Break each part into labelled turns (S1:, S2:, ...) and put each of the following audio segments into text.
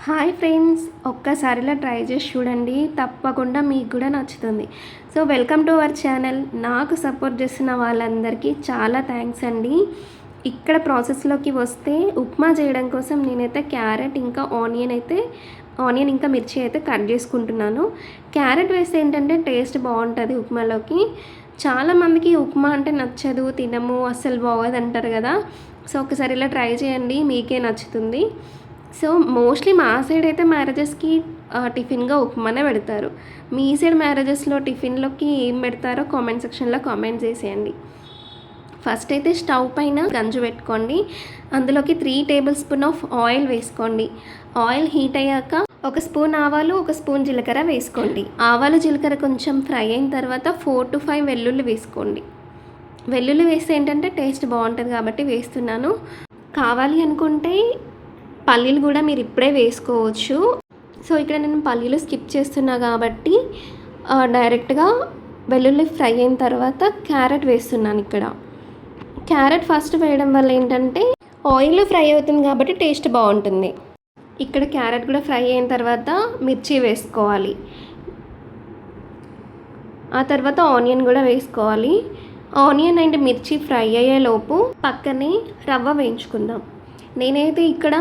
S1: Hi friends, ఒక్కసారిలా try చేసి చూడండి, తప్పకుండా మీకు కూడా నచ్చుతుంది. So welcome to our channel. నాకు సపోర్ట్ చేస్తున్న వాళ్ళందరికీ చాలా థ్యాంక్స్ అండి. ఇక్కడ ప్రాసెస్లోకి వస్తే ఉప్మా చేయడం కోసం నేనైతే క్యారెట్ ఇంకా ఆనియన్ ఇంకా మిర్చి అయితే కట్ చేసుకుంటున్నాను. క్యారెట్ వేస్తే ఏంటంటే టేస్ట్ బాగుంటుంది ఉప్మాలోకి. చాలామందికి ఉప్మా అంటే నచ్చదు, తినము, అస్సలు బాగోదు అంటారు కదా. సో ఒకసారి ఇలా ట్రై చేయండి, మీకే నచ్చుతుంది. సో మోస్ట్లీ మా సైడ్ అయితే మ్యారేజెస్కి టిఫిన్గా ఉప్మానే పెడతారు. మీ సైడ్ మ్యారేజెస్లో టిఫిన్లోకి ఏం పెడతారో కామెంట్ సెక్షన్లో కామెంట్ చేసేయండి. ఫస్ట్ అయితే స్టవ్ పైన గంజు పెట్టుకోండి. అందులోకి 3 టేబుల్ స్పూన్ ఆఫ్ ఆయిల్ వేసుకోండి. ఆయిల్ హీట్ అయ్యాక 1 స్పూన్ ఆవాలు, 1 స్పూన్ జీలకర్ర వేసుకోండి. ఆవాలు జీలకర్ర కొంచెం ఫ్రై అయిన తర్వాత 4 to 5 వెల్లుల్లి వేసుకోండి. వెల్లుల్లి వేస్తే ఏంటంటే టేస్ట్ బాగుంటుంది కాబట్టి వేస్తున్నాను. కావాలి అనుకుంటే పల్లీలు కూడా మీరు ఇప్పుడే వేసుకోవచ్చు. సో ఇక్కడ నేను పల్లీలు స్కిప్ చేస్తున్నా కాబట్టి డైరెక్ట్గా వెల్లుల్లి ఫ్రై అయిన తర్వాత క్యారెట్ వేస్తున్నాను. ఇక్కడ క్యారెట్ ఫస్ట్ వేయడం వల్ల ఏంటంటే ఆయిల్ ఫ్రై అవుతుంది కాబట్టి టేస్ట్ బాగుంటుంది. ఇక్కడ క్యారెట్ కూడా ఫ్రై అయిన తర్వాత మిర్చి వేసుకోవాలి. ఆ తర్వాత ఆనియన్ కూడా వేసుకోవాలి. ఆనియన్ అండ్ మిర్చి ఫ్రై అయ్యేలోపు పక్కనే రవ్వ వేయించుకుందాం. నేనైతే ఇక్కడ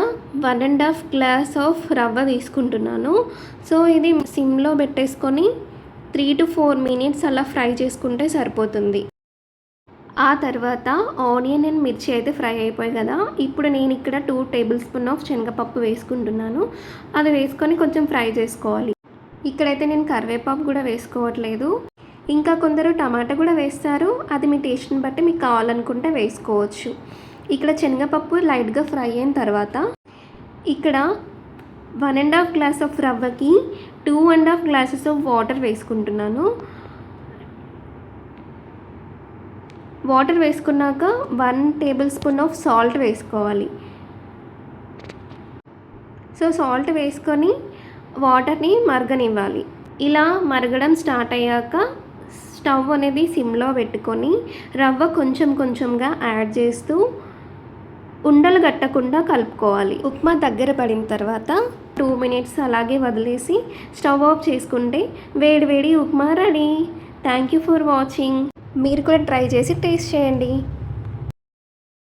S1: 1.5 గ్లాస్ ఆఫ్ రవ్వ తీసుకుంటున్నాను. సో ఇది సిమ్లో పెట్టేసుకొని 3 to 4 మినిట్స్ అలా ఫ్రై చేసుకుంటే సరిపోతుంది. ఆ తర్వాత ఆనియన్ అండ్ మిర్చి అయితే ఫ్రై అయిపోయాయి కదా. ఇప్పుడు నేను ఇక్కడ 2 టేబుల్ స్పూన్ ఆఫ్ శనగపప్పు వేసుకుంటున్నాను. అది వేసుకొని కొంచెం ఫ్రై చేసుకోవాలి. ఇక్కడైతే నేను కరివేపాకు కూడా వేసుకోవట్లేదు. ఇంకా కొందరు టమాటా కూడా వేస్తారు, అది మీ టేస్ట్ని బట్టి మీకు కావాలనుకుంటే వేసుకోవచ్చు. ఇక్కడ శనగపప్పు లైట్గా ఫ్రై అయిన తర్వాత ఇక్కడ 1.5 గ్లాస్ ఆఫ్ రవ్వకి 2.5 గ్లాసెస్ ఆఫ్ వాటర్ వేసుకుంటున్నాను. వాటర్ వేసుకున్నాక 1 టేబుల్ స్పూన్ ఆఫ్ సాల్ట్ వేసుకోవాలి. సో సాల్ట్ వేసుకొని వాటర్ని మరగనివ్వాలి. ఇలా మరగడం స్టార్ట్ అయ్యాక స్టవ్ అనేది సిమ్లో పెట్టుకొని రవ్వ కొంచెం కొంచెంగా యాడ్ చేస్తూ ఉండలు కట్టకుండా కలుపుకోవాలి. ఉప్మా దగ్గర పడిన తర్వాత 2 మినిట్స్ అలాగే వదిలేసి స్టవ్ ఆఫ్ చేసుకుంటే వేడి వేడి upma ready. Thank you for watching. మీరు కూడా ట్రై చేసి టేస్ట్ చేయండి.